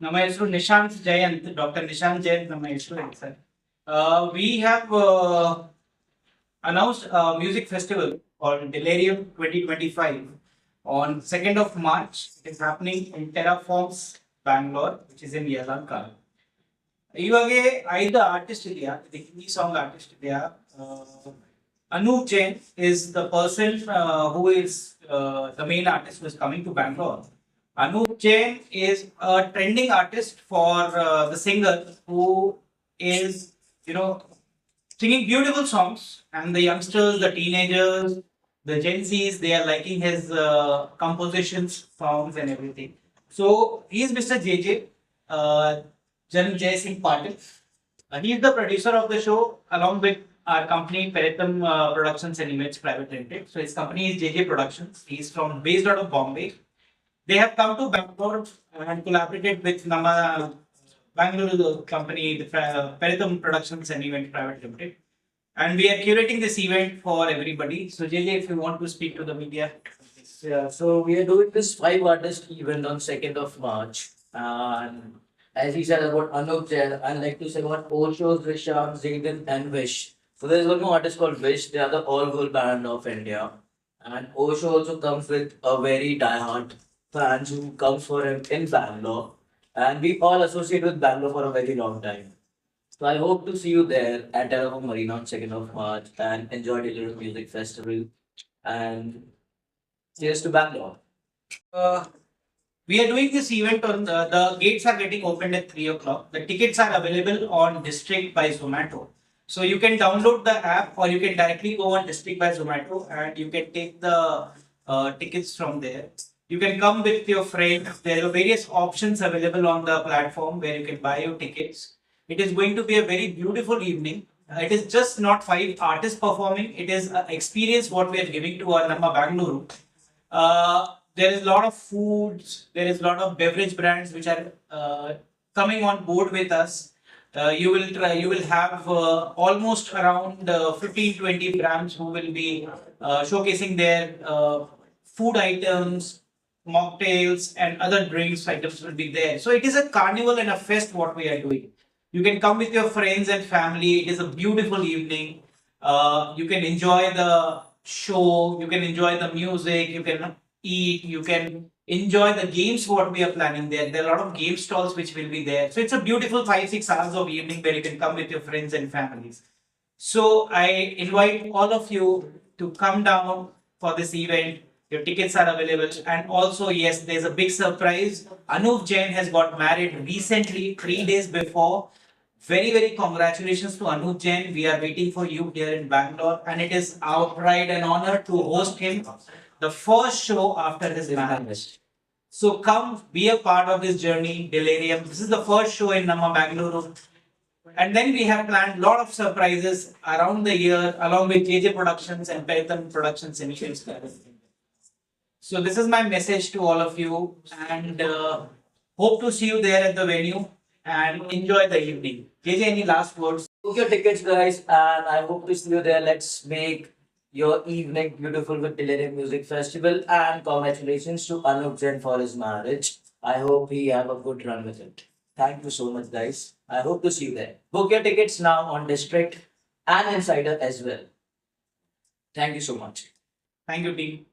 ನಮ್ಮ ಹೆಸರು ನಿಶಾಂತ್ ಜಯಂತ್, ಡಾಕ್ಟರ್ ನಿಶಾಂತ್ ಜಯಂತ್ ನಮ್ಮ ಹೆಸರು sir. We have announced a music festival called Delirium 2025 on 2nd of March. It is happening in Terraforms, Bangalore, which is in Yelahanka. ಇವಾಗ 5 artist ಇದೆಯಾ, ಇದು Hindi song artist ಇದೆಯಾ. Anup Jain is the person who is the main artist who is coming to Bangalore. Anup Jain is a trending artist for the singer who is, singing beautiful songs, and the youngsters, the teenagers, the Gen Zs, they are liking his compositions, songs, and everything. So he is Mr. JJ, Jan Jay Singh Patil. He is the producer of the show along with our company Peritum Productions and Events Private Limited. So his company is JJ Productions. He is based out of Bombay. They have come to Bangalore and collaborated with Nama Bengaluru company, the Peritum Productions and Event Private Limited. And we are curating this event for everybody. So JJ, if you want to speak to the media. Yeah, so we are doing this 5 artist event on 2nd of March. And as he said about Anup Jain, I'd like to say about Osho's, Risham, Zayden, and Wish. So there's one more artist called Wish. They are the all-girl band of India. And Osho also comes with a very die-hard fans who comes for him in Bangalore. And we all associate with Bangalore for a very long time. So I hope to see you there at Terraform Marina on 2nd of March and enjoy Delirium Music Festival. And cheers to Bangalore. Uh, we are doing this event on the gates are getting opened at 3 o'clock. The tickets are available on District by Zomato. So you can download the app or you can directly go on District by Zomato and you can take the tickets from there. You can come with your friends. There are various options available on the platform where you can buy your tickets. It is going to be a very beautiful evening. It is just not 5 artists performing. It is an experience what we are giving to our Nama Bengaluru. There is a lot of foods. There is a lot of beverage brands which are coming on board with us. You will have almost around 15-20 brands who will be showcasing their food items, mocktails, and other drinks items will be there. So it is a carnival and a fest what we are doing. You can come with your friends and family. It is a beautiful evening. You can enjoy the show. You can enjoy the music. You can eat. You can enjoy the games what we are planning there. There are a lot of game stalls which will be there. So it's a beautiful 5-6 hours of evening where you can come with your friends and families. So I invite all of you to come down for this event. Your tickets are available. And also, yes, there's a big surprise. Anup Jain has got married recently, 3 days before. Very, very congratulations to Anup Jain. We are waiting for you here in Bangalore. And it is our pride and honor to host him the first show after his marriage. So come be a part of this journey, Delirium. This is the first show in Nama Bengaluru. And then we have planned a lot of surprises around the year along with JJ Productions and Peritum Productions initiatives. So this is my message to all of you and hope to see you there at the venue and enjoy the evening. JJ, any last words? Book your tickets, guys, and I hope to see you there. Let's make your evening beautiful with Delirium Music Festival. And congratulations to Anup Jain for his marriage. I hope he have a good run with it. Thank you so much, guys. I hope to see you there. Book your tickets now on District and Insider as well. Thank you so much. Thank you, team.